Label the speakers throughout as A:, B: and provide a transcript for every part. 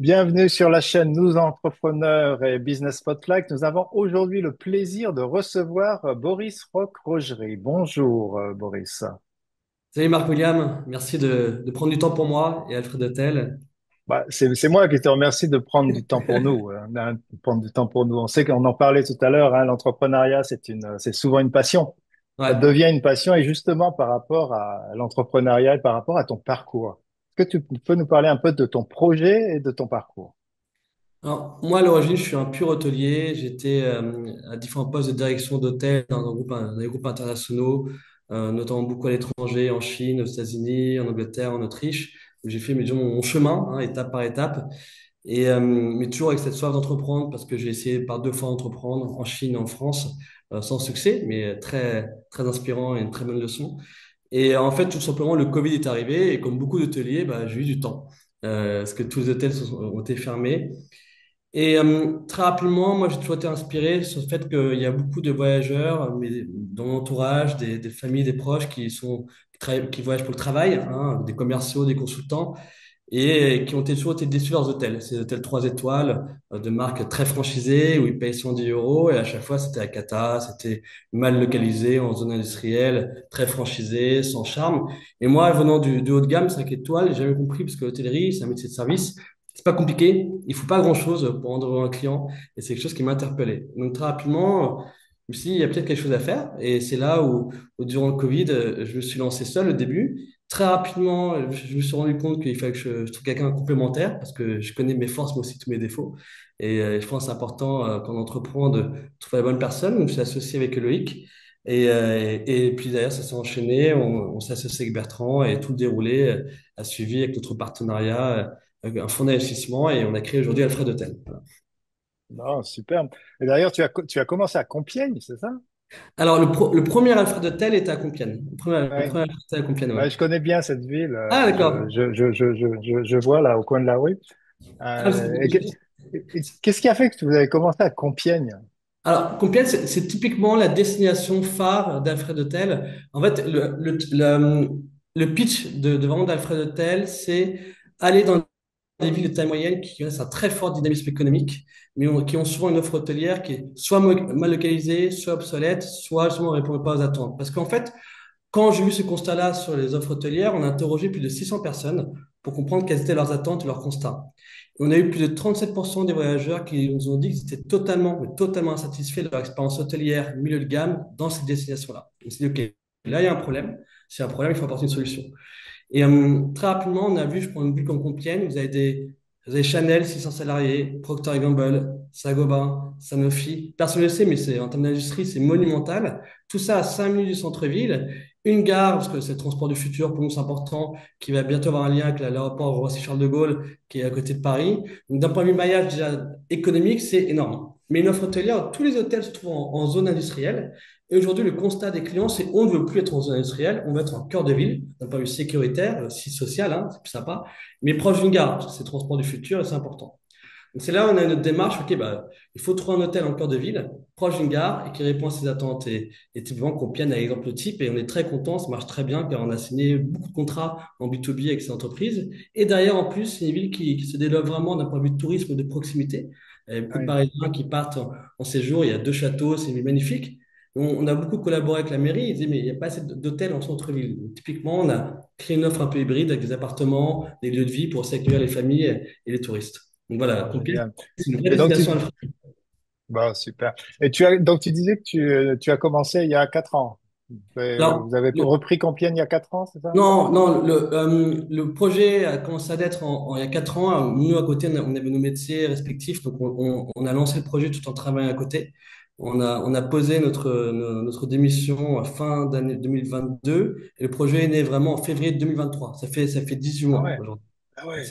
A: Bienvenue sur la chaîne Nous Entrepreneurs et Business Spotlight. Nous avons aujourd'hui le plaisir de recevoir Boris Roch-Rogerie. Bonjour Boris.
B: Salut Marc-William, merci de prendre du temps pour moi et Alfred Hotel.
A: C'est moi qui te remercie de prendre du temps pour nous, de prendre du temps pour nous. On sait qu'on en parlait tout à l'heure, hein, l'entrepreneuriat, c'est souvent une passion. Ça
B: Ouais.
A: devient une passion et justement par rapport à l'entrepreneuriat et par rapport à ton parcours. Est-ce que tu peux nous parler un peu de ton projet et de ton parcours?
B: Alors, moi, à l'origine, je suis un pur hôtelier. J'étais à différents postes de direction d'hôtel dans des groupes internationaux, notamment beaucoup à l'étranger, en Chine, aux États-Unis, en Angleterre, en Autriche. J'ai fait disons, mon chemin, hein, étape par étape. Mais toujours avec cette soif d'entreprendre, parce que j'ai essayé par deux fois d'entreprendre en Chine et en France, sans succès, mais très, très inspirant et une très bonne leçon. Et en fait, tout simplement, le Covid est arrivé et comme beaucoup d'hôteliers, bah, j'ai eu du temps. Parce que tous les hôtels ont été fermés. Et très rapidement, moi, j'ai toujours été inspiré sur le fait qu'il y a beaucoup de voyageurs, mais dans mon entourage, des familles, des proches qui voyagent pour le travail, hein, des commerciaux, des consultants, et qui ont toujours été déçus de leurs hôtels. C'est des hôtels 3 étoiles, de marques très franchisées, où ils payent 110 euros, et à chaque fois, c'était à cata, c'était mal localisé, en zone industrielle, très franchisé, sans charme. Et moi, venant du haut de gamme, 5 étoiles, j'ai jamais compris, parce que l'hôtellerie, c'est un métier de service, c'est pas compliqué, il faut pas grand-chose pour rendre un client, et c'est quelque chose qui m'a interpellé. Donc, très rapidement, je me suis dit, il y a peut-être quelque chose à faire, et c'est là où durant le Covid, je me suis lancé seul au début. Très rapidement, je me suis rendu compte qu'il fallait que je trouve quelqu'un complémentaire parce que je connais mes forces, mais aussi tous mes défauts. Je pense que c'est important quand on entreprend de trouver la bonne personne. Donc, je suis associé avec Loïc. Et puis d'ailleurs, ça s'est enchaîné. On s'est associé avec Bertrand et tout le déroulé a suivi avec notre partenariat, avec un fonds d'investissement et on a créé aujourd'hui Alfred Hotel. Voilà.
A: Non, superbe. Et d'ailleurs, tu as commencé à Compiègne, c'est ça?
B: Alors, le premier Alfred Hotel était à Compiègne. Le
A: Ouais.
B: premier Alfred Hotel à Compiègne, ouais.
A: Ouais, je connais bien cette ville.
B: Ah, d'accord.
A: Je vois là au coin de la rue.
B: Ah,
A: Qu'est-ce qui a fait que vous avez commencé à Compiègne?
B: Alors, Compiègne, c'est typiquement la destination phare d'Alfred Hotel. En fait, le pitch de vraiment d'Alfred Hotel, c'est aller dans des villes de taille moyenne qui ont un très fort dynamisme économique, qui ont souvent une offre hôtelière qui est soit mal localisée, soit obsolète, soit justement ne répond pas aux attentes. Parce qu'en fait, quand j'ai vu ce constat-là sur les offres hôtelières, on a interrogé plus de 600 personnes pour comprendre quelles étaient leurs attentes et leurs constats. Et on a eu plus de 37% des voyageurs qui nous ont dit qu'ils étaient totalement, mais totalement insatisfaits de leur expérience hôtelière milieu de gamme dans ces destinations-là. On s'est dit, OK, là, il y a un problème. C'est un problème, il faut apporter une solution. Très rapidement, on a vu, je prends une ville comme Compiègne, vous avez Chanel, 600 salariés, Procter Gamble, Saint-Gobain, Sanofi. Personne ne le sait, mais c'est, en termes d'industrie, c'est monumental. Tout ça à 5 minutes du centre-ville. Une gare, parce que c'est le transport du futur, pour nous c'est important, qui va bientôt avoir un lien avec l'aéroport Roissy-Charles de Gaulle, qui est à côté de Paris. Donc d'un point de vue maillage déjà économique, c'est énorme. Mais une offre hôtelière, tous les hôtels se trouvent en zone industrielle. Et aujourd'hui, le constat des clients, c'est on ne veut plus être en zone industrielle, on veut être en cœur de ville, d'un point de vue sécuritaire, aussi social, hein, c'est plus sympa, mais proche d'une gare, parce que c'est le transport du futur et c'est important. Donc c'est là où on a notre démarche, ok, bah, il faut trouver un hôtel en cœur de ville, proche d'une gare et qui répond à ses attentes. Et typiquement, Compiègne a l'exemple type et on est très content, ça marche très bien car on a signé beaucoup de contrats en B2B avec ces entreprises. Et d'ailleurs, en plus, c'est une ville qui se développe vraiment d'un point de vue de tourisme de proximité. Il y a beaucoup de
A: Ouais.
B: Parisiens qui partent en séjour, il y a deux châteaux, c'est une ville magnifique. On a beaucoup collaboré avec la mairie, ils disaient, mais il n'y a pas assez d'hôtels en centre-ville. Donc, typiquement, on a créé une offre un peu hybride avec des appartements, des lieux de vie pour accueillir les familles et les touristes. Donc voilà,
A: Ah,
B: Compiègne,
A: génial.
B: c'est une vraie
A: Et donc,
B: destination à faire.
A: bon, super. Donc tu disais que tu as commencé il y a 4 ans.
B: Alors,
A: Vous avez repris Compiègne il y a 4 ans, c'est ça?
B: non, non, le projet a commencé à l'être il y a 4 ans. Nous, à côté, on avait nos métiers respectifs, donc on a lancé le projet tout en travaillant à côté. On a posé notre démission à fin d'année 2022 et le projet est né vraiment en février 2023. Ça fait 18
A: Ah
B: mois
A: ouais.
B: aujourd'hui.
A: Ah
B: Donc,
A: ouais.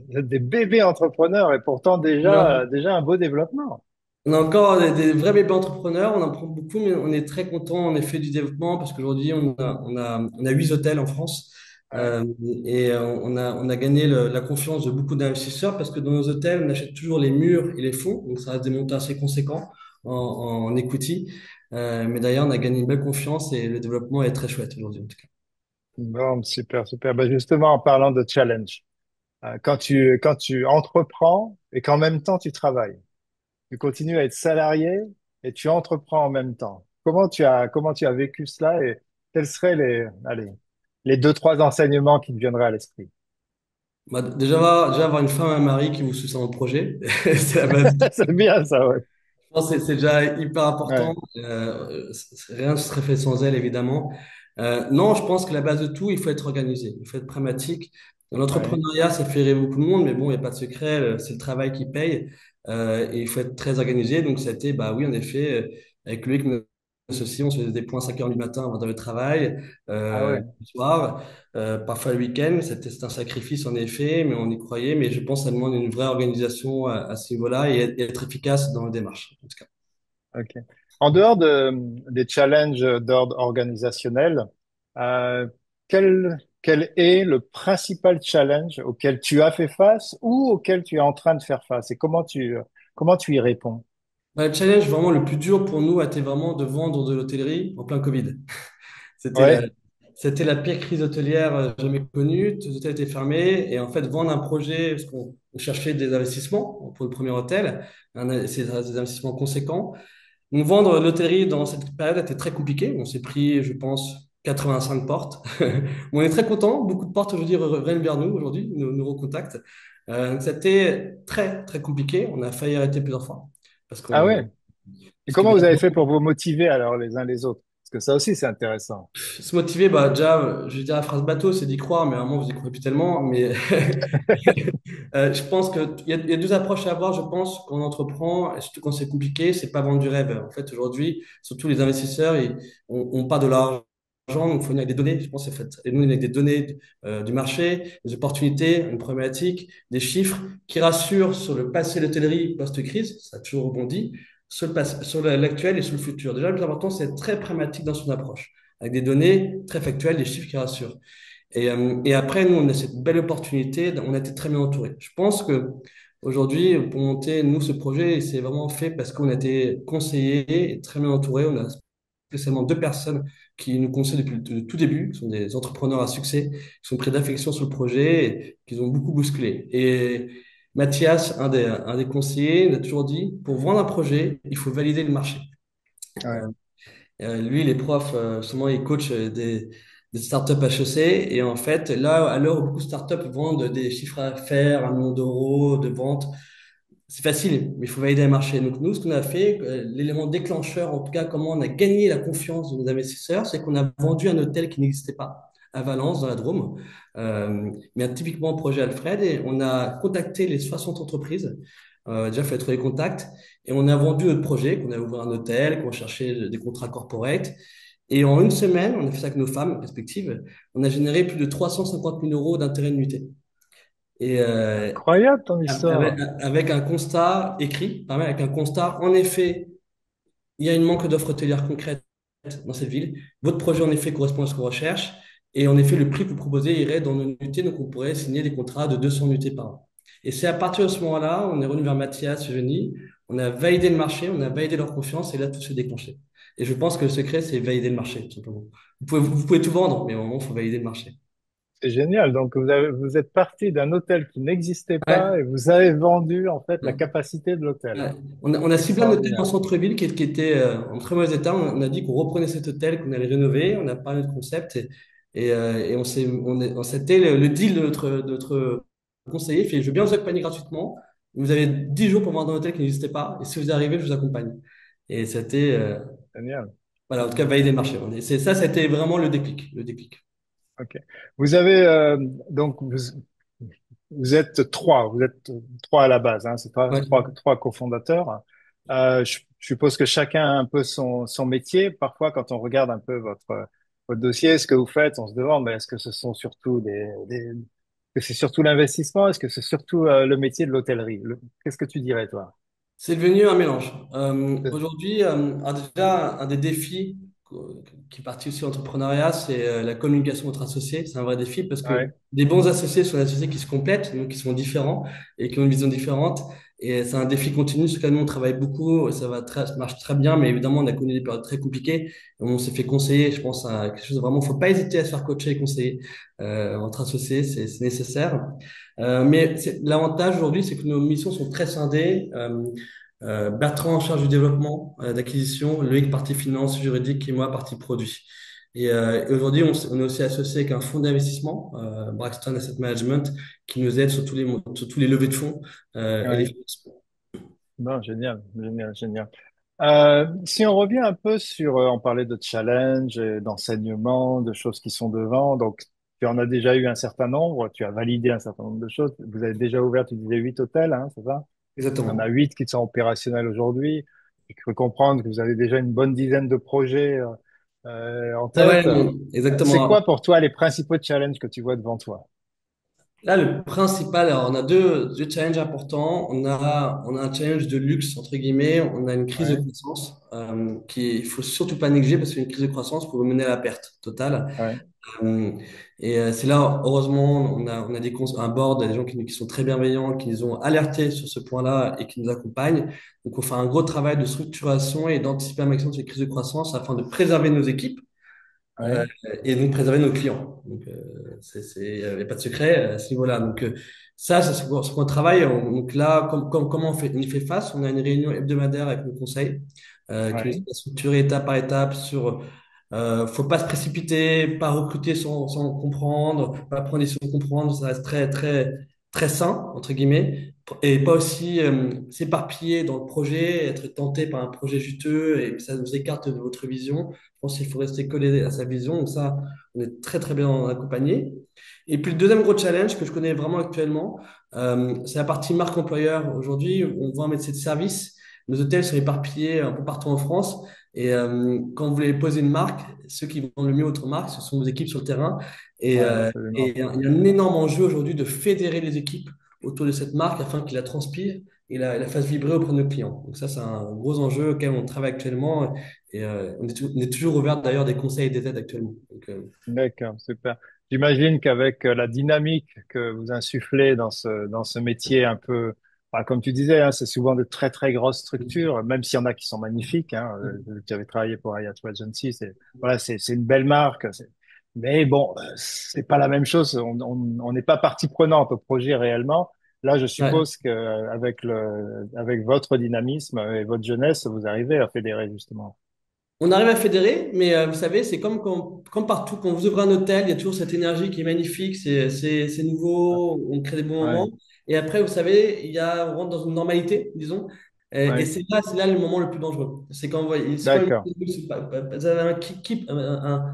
A: Vous êtes des bébés entrepreneurs et pourtant déjà un beau développement.
B: On a encore des vrais bébés entrepreneurs, on en prend beaucoup, mais on est très content en effet du développement parce qu'aujourd'hui, on a 8 hôtels en France
A: Ouais.
B: on a gagné la confiance de beaucoup d'investisseurs parce que dans nos hôtels, on achète toujours les murs et les fonds, donc ça reste des montants assez conséquents en equity. Mais d'ailleurs, on a gagné une belle confiance et le développement est très chouette aujourd'hui en tout cas.
A: Bon, super, super. Ben justement, en parlant de challenge. quand tu entreprends et qu'en même temps tu travailles. Tu continues à être salarié et tu entreprends en même temps. Comment tu as vécu cela et quels seraient allez, les deux, trois enseignements qui te viendraient à l'esprit?
B: Bah, déjà avoir une femme et un mari qui vous soutiennent dans le projet, c'est la base.
A: C'est bien ça, ouais.
B: Je pense que c'est déjà hyper important.
A: Ouais,
B: Rien ne serait fait sans elle, évidemment. Non, je pense que la base de tout, il faut être organisé, il faut être pragmatique. Dans
A: ouais.
B: l'entrepreneuriat, ça fait rêver beaucoup de monde, mais bon, il n'y a pas de secret, c'est le travail qui paye. Et il faut être très organisé. Donc, ça a été, bah oui, en effet, avec Loïc, nos associés, on se faisait des points à 5 heures du matin avant d'aller au travail,
A: Ah ouais,
B: le soir, parfois le week-end. C'était un sacrifice, en effet, mais on y croyait. Mais je pense que ça demande une vraie organisation à ce niveau-là et être efficace dans la démarche, en tout cas.
A: ok. En dehors des challenges d'ordre organisationnel, euh, quel est le principal challenge auquel tu as fait face ou auquel tu es en train de faire face et comment tu y réponds?
B: Bah, le challenge vraiment le plus dur pour nous a été vraiment de vendre de l'hôtellerie en plein Covid. C'était la,
A: Ouais,
B: c'était la pire crise hôtelière jamais connue. Tous les hôtels étaient fermés. Et en fait, vendre un projet, parce qu'on on cherchait des investissements pour le premier hôtel, c'est des investissements conséquents. Donc, vendre l'hôtellerie dans cette période était très compliqué. On s'est pris, je pense, 85 portes. On est très content. Beaucoup de portes aujourd'hui reviennent vers nous aujourd'hui, nous recontactent. Donc, c'était très, très compliqué. On a failli arrêter plusieurs fois parce
A: ah
B: qu'on
A: ouais. Et
B: parce
A: comment vous avez
B: qu'évidemment,
A: fait pour vous motiver alors les uns les autres? Parce que ça aussi, c'est intéressant.
B: se motiver, bah, déjà, je vais dire la phrase bateau, c'est d'y croire, mais à un moment, vous y croyez plus tellement. Mais je pense il y a deux approches à avoir, je pense, quand on entreprend, et surtout quand c'est compliqué, c'est pas vendre du rêve. En fait, aujourd'hui, surtout les investisseurs, on part de l'argent, donc il faut venir avec des données. Je pense, en fait, et nous, on est avec des données du marché, des opportunités, une problématique, des chiffres qui rassurent sur le passé de l'hôtellerie post-crise, ça a toujours rebondi, sur sur l'actuel et sur le futur. Déjà, le plus important, c'est d'être très pragmatique dans son approche, avec des données très factuelles, des chiffres qui rassurent. Et après, nous, on a cette belle opportunité, on a été très bien entourés. Je pense que aujourd'hui, pour monter, nous, ce projet, c'est vraiment fait parce qu'on a été conseillés et très bien entourés. On a spécialement deux personnes qui nous conseillent depuis le tout début, qui sont des entrepreneurs à succès, qui sont pris d'affection sur le projet et qui ont beaucoup bousculé. Et Mathias, un des conseillers, nous a toujours dit, pour vendre un projet, il faut valider le marché.
A: Ouais.
B: Lui, il est prof, souvent il coach des startups HEC. Et en fait, là, à l'heure où beaucoup de startups vendent des chiffres à faire, 1 million d'euros de vente, c'est facile, mais il faut valider le marché. Donc, nous, ce qu'on a fait, l'élément déclencheur, en tout cas, comment on a gagné la confiance de nos investisseurs, c'est qu'on a vendu un hôtel qui n'existait pas à Valence, dans la Drôme, mais typiquement un projet Alfred. Et on a contacté les 60 entreprises. Déjà, il fallait trouver les contacts. Et on a vendu notre projet, qu'on a ouvert un hôtel, qu'on cherchait des contrats corporate. Et en une semaine, on a fait ça avec nos femmes respectives, on a généré plus de 350 000 euros d'intérêt de nuitée. Et,
A: Incroyable ton
B: avec,
A: histoire.
B: avec un constat écrit, pas mal, avec un constat, en effet, il y a une manque d'offres hôtelières concrètes dans cette ville. Votre projet, en effet, correspond à ce qu'on recherche. Et en effet, le prix que vous proposez irait dans nos nuitées, donc on pourrait signer des contrats de 200 nuitées par an. Et c'est à partir de ce moment-là, on est revenu vers Mathias, Eugénie, on a validé le marché, on a validé leur confiance, et là, tout s'est déclenché. Et je pense que le secret, c'est valider le marché, tout simplement. Vous pouvez tout vendre, mais à un moment, il faut valider le marché.
A: C'est génial. Donc vous êtes parti d'un hôtel qui n'existait pas
B: Ouais.
A: et vous avez vendu en fait la
B: Ouais.
A: capacité de l'hôtel.
B: Ouais. On a ciblé un hôtel en
A: Extraordinaire.
B: centre-ville qui était en très mauvais état. On a dit qu'on reprenait cet hôtel, qu'on allait rénover. On a parlé de concept et c'était le deal de notre conseiller. Il fait, je veux bien vous accompagner gratuitement. Vous avez 10 jours pour vendre un hôtel qui n'existait pas. Et si vous arrivez, je vous accompagne. Et c'était,
A: Génial.
B: voilà, en tout cas, valider le marché. Ça, c'était vraiment le déclic, le déclic.
A: Ok. Vous avez donc vous êtes trois. Vous êtes trois à la base. Hein, c'est
B: Ouais.
A: trois cofondateurs. Je suppose que chacun a un peu son métier. Parfois, quand on regarde un peu votre dossier, ce que vous faites, on se demande, mais est-ce que ce sont surtout que c'est surtout l'investissement? Est-ce que c'est surtout le métier de l'hôtellerie? Qu'est-ce que tu dirais, toi?
B: C'est devenu un mélange. Aujourd'hui, déjà, un des défis qui est parti aussi de l'entrepreneuriat, c'est la communication entre associés. C'est un vrai défi parce que
A: Ouais,
B: des bons associés sont des associés qui se complètent, donc qui sont différents et qui ont une vision différente. et c'est un défi continu sur lequel nous on travaille beaucoup. Ça marche très bien, mais évidemment, on a connu des périodes très compliquées. On s'est fait conseiller, je pense, à quelque chose de vraiment. Faut pas hésiter à se faire coacher et conseiller entre associés, c'est nécessaire. L'avantage aujourd'hui, c'est que nos missions sont très scindées. Bertrand en charge du développement, d'acquisition, Loïc partie finance, juridique et moi partie produit. Et aujourd'hui, on est aussi associé avec un fonds d'investissement, Braxton Asset Management, qui nous aide sur tous les levées de fonds et les
A: Ouais.
B: financements.
A: Non, génial, génial, génial. Si on revient un peu sur, on parlait de challenge, et d'enseignement, de choses qui sont devant. Donc, tu en as déjà eu un certain nombre, tu as validé un certain nombre de choses. Vous avez déjà ouvert, tu disais 8 hôtels, hein, c'est ça? Il y en a
B: Exactement.
A: 8 qui sont opérationnels aujourd'hui. J'ai cru comprendre que vous avez déjà une bonne dizaine de projets en
B: Ouais, ouais,
A: tête. C'est
B: exactement.
A: quoi pour toi les principaux challenges que tu vois devant toi?
B: Là, le principal, alors, on a deux challenges importants. On a un challenge de luxe, entre guillemets. On a une crise de
A: Ouais,
B: croissance il faut surtout pas négliger parce qu'une crise de croissance peut mener à la perte totale.
A: ouais,
B: Euh, c'est là, heureusement, on a un board, des gens qui sont très bienveillants, qui nous ont alertés sur ce point-là et qui nous accompagnent. Donc, on fait un gros travail de structuration et d'anticiper un maximum ces crises de croissance afin de préserver nos équipes euh,
A: ouais,
B: et donc préserver nos clients. Donc, il n'y a pas de secret à ce niveau-là. Donc, ça, c'est ce qu'on travaille. Donc là, comment on y fait face? On a une réunion hebdomadaire avec nos conseils qui nous
A: ouais,
B: aide à structurer étape par étape sur faut pas se précipiter, pas recruter sans comprendre, pas prendre des décisions sans comprendre, ça reste très, très, très sain, entre guillemets, et pas aussi s'éparpiller dans le projet, être tenté par un projet juteux et que ça nous écarte de votre vision. Je pense qu'il faut rester collé à sa vision. Donc ça, on est très, très bien accompagné. Et puis le deuxième gros challenge que je connais vraiment actuellement, c'est la partie marque employeur. Aujourd'hui, on voit un métier de service. Nos hôtels sont éparpillés un peu partout en France. Et quand vous voulez poser une marque, ceux qui vendent le mieux votre marque, ce sont vos équipes sur le terrain. Et,
A: ouais,
B: euh, et
A: absolument.
B: il y a un énorme enjeu aujourd'hui de fédérer les équipes autour de cette marque afin qu'ils la transpirent et la fassent vibrer auprès de nos clients. Donc ça, c'est un gros enjeu auquel on travaille actuellement. Et on est toujours ouvert d'ailleurs des conseils et des aides actuellement. Donc,
A: D'accord, super. J'imagine qu'avec la dynamique que vous insufflez dans ce métier un peu, enfin, comme tu disais, hein, c'est souvent de très très grosses structures, même s'il y en a qui sont magnifiques. Hein, tu avais travaillé pour Hyatt Regency, c'est voilà, c'est une belle marque. Mais bon, c'est pas la même chose. On n'est pas partie prenante au projet réellement. Là, je
B: ouais.
A: suppose qu'avec avec votre dynamisme et votre jeunesse, vous arrivez à fédérer justement.
B: On arrive à fédérer, mais vous savez, c'est comme partout, quand vous ouvrez un hôtel, il y a toujours cette énergie qui est magnifique, c'est nouveau, on crée des bons moments.
A: Ouais,
B: Et après, vous savez, on rentre dans une normalité, disons. Et
A: ouais,
B: c'est là le moment le plus dangereux. C'est quand même,
A: d'accord.
B: vous avez un kick,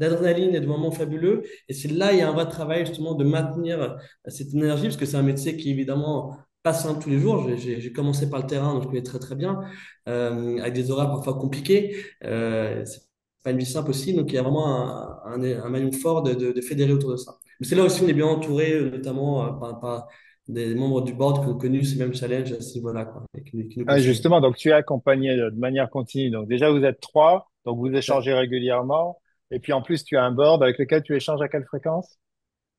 B: d'adrénaline et de moments fabuleux. Et c'est là, il y a un vrai travail justement de maintenir cette énergie, parce que c'est un métier qui évidemment pas simple tous les jours. J'ai commencé par le terrain, donc je connais très très bien, avec des horaires parfois compliqués. C'est pas une vie simple aussi, donc il y a vraiment un maillon fort de fédérer autour de ça. Mais c'est là aussi on est bien entouré, notamment par des membres du board qui ont connu ces mêmes challenges à ce niveau-là, quoi, et qui nous
A: Ah,
B: conseillent.
A: justement, donc tu es accompagné de manière continue. Donc déjà, vous êtes trois, donc vous
B: Ouais.
A: échangez régulièrement. Et puis en plus, tu as un board avec lequel tu échanges à quelle fréquence?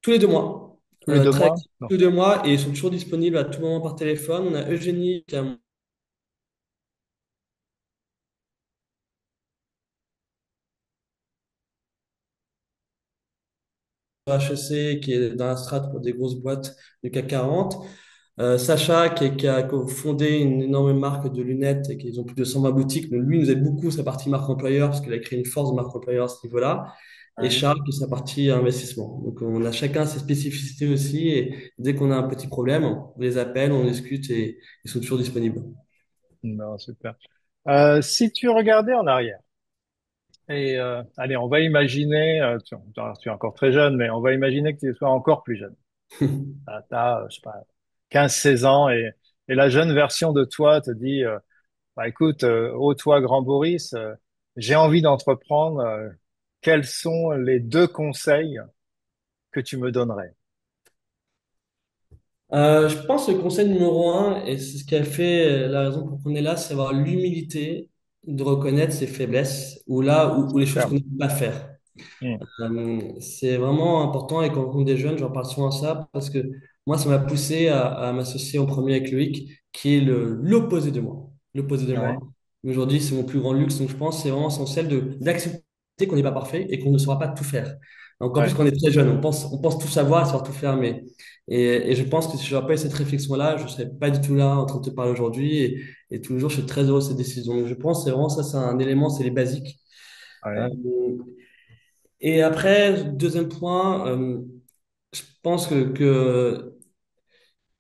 B: Tous les 2 mois,
A: Tous les deux
B: très
A: mois?
B: actifs,
A: Non.
B: tous les 2 mois, et ils sont toujours disponibles à tout moment par téléphone. On a Eugénie qui a un HEC qui est dans la strate pour des grosses boîtes du CAC 40. Sacha, qui a fondé une énorme marque de lunettes et qui ont plus de 120 boutiques. Donc, lui, il nous aide beaucoup sa partie marque employeur parce qu'il a créé une force de marque employeur à ce niveau-là. Et
A: Ouais.
B: Charles, qui est sa partie investissement. Donc, on a chacun ses spécificités aussi. Et dès qu'on a un petit problème, on les appelle, on discute et ils sont toujours disponibles.
A: Non, super. Si tu regardais en arrière, et allez, on va imaginer, tu es encore très jeune, mais on va imaginer que tu sois encore plus jeune. T'as, je sais pas, 15, 16 ans, et la jeune version de toi te dit, bah, écoute, ô toi, grand Boris, j'ai envie d'entreprendre. Quels sont les 2 conseils que tu me donnerais?
B: Je pense que le conseil numéro un, et c'est ce qui a fait la raison pour qu'on est là, c'est avoir l'humilité de reconnaître ses faiblesses ou là où les choses qu'on
A: Superbe.
B: ne peut pas faire.
A: Hmm.
B: C'est vraiment important et quand on rencontre des jeunes, j'en parle souvent à ça parce que moi, ça m'a poussé à m'associer en premier avec Loïc, qui est l'opposé de moi. L'opposé de moi.
A: Ouais,
B: Mais aujourd'hui, c'est mon plus grand luxe. Donc, je pense que c'est vraiment essentiel d'accepter qu'on n'est pas parfait et qu'on ne saura pas tout faire. Donc, en plus,
A: ouais,
B: quand on est très jeune, on pense tout savoir et savoir tout faire. Et je pense que si je n'avais pas eu cette réflexion-là, je ne serais pas du tout là en train de te parler aujourd'hui. Et tous les jours, je suis très heureux de cette décision. Donc, je pense que c'est vraiment ça, c'est un élément, c'est les basiques. Euh,
A: ouais,
B: et après, deuxième point, je pense que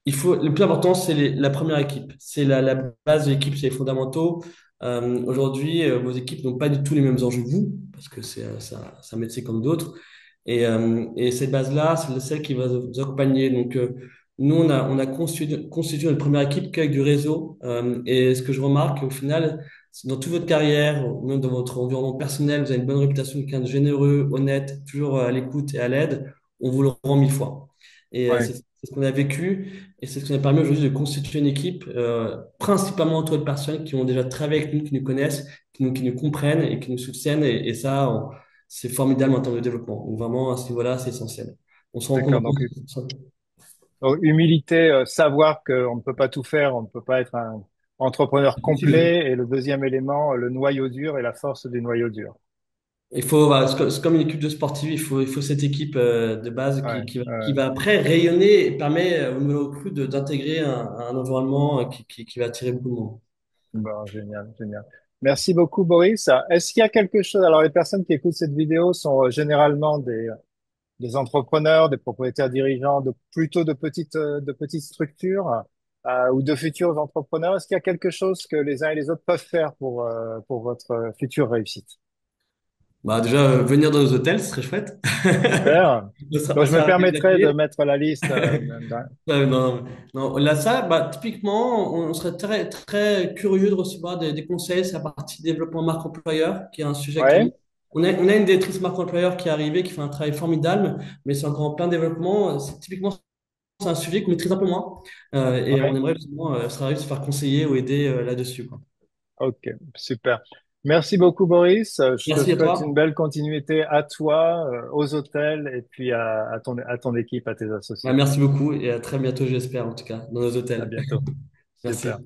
B: le plus important, c'est la première équipe. C'est la base de l'équipe, c'est les fondamentaux. Aujourd'hui, vos équipes n'ont pas du tout les mêmes enjeux que vous, parce que c'est un métier comme d'autres. Et cette base-là, c'est celle qui va vous accompagner. Donc, nous, on a constitué notre première équipe qu'avec du réseau. Et ce que je remarque, au final, c'est dans toute votre carrière, ou même dans votre environnement personnel, vous avez une bonne réputation de quelqu'un de généreux, honnête, toujours à l'écoute et à l'aide. On vous le rend 1000 fois. Et
A: ouais.
B: c'est ce qu'on a vécu. Et c'est ce qui nous a permis aujourd'hui de constituer une équipe, principalement entourée de personnes qui ont déjà travaillé avec nous, qui nous connaissent, qui nous comprennent et qui nous soutiennent. Et ça, c'est formidable en termes de développement. Donc vraiment, à ce niveau-là, c'est essentiel. On se rend compte
A: D'accord. Donc, humilité, savoir qu'on ne peut pas tout faire, on ne peut pas être un entrepreneur
B: effectivement.
A: complet. Et le deuxième élément, le noyau dur et la force du noyau dur.
B: Voilà, c'est comme une équipe de sportifs, il faut cette équipe de base
A: Ouais,
B: qui va après rayonner et permet aux nouvelles recrues d'intégrer un environnement qui va attirer beaucoup de monde.
A: bon, génial, génial. Merci beaucoup, Boris. Est-ce qu'il y a quelque chose, alors les personnes qui écoutent cette vidéo sont généralement des entrepreneurs, des propriétaires dirigeants plutôt de petites structures ou de futurs entrepreneurs. Est-ce qu'il y a quelque chose que les uns et les autres peuvent faire pour votre future réussite?
B: Bah, déjà, venir dans nos hôtels, ce serait chouette.
A: Super.
B: On
A: Donc, je
B: serait
A: me
B: ravis de vous
A: permettrai de
B: accueillir.
A: mettre la liste.
B: Non, non, là, ça, bah, typiquement, on serait très, très curieux de recevoir des conseils sur la partie développement marque employeur, qui est un sujet
A: Ouais,
B: qui. On a une directrice marque employeur qui est arrivée, qui fait un travail formidable, mais c'est encore en plein développement. Typiquement, c'est un sujet qu'on maîtrise un peu moins. Et on
A: ouais.
B: aimerait justement se arriver à se faire conseiller ou aider là-dessus, quoi.
A: Ok, super. Merci beaucoup, Boris. Je te
B: Merci à
A: souhaite une
B: toi.
A: belle continuité à toi, aux hôtels et puis à ton équipe, à tes
B: Bah,
A: associés.
B: merci beaucoup et à très bientôt, j'espère, en tout cas, dans nos
A: À
B: hôtels.
A: bientôt.
B: Merci.
A: Super.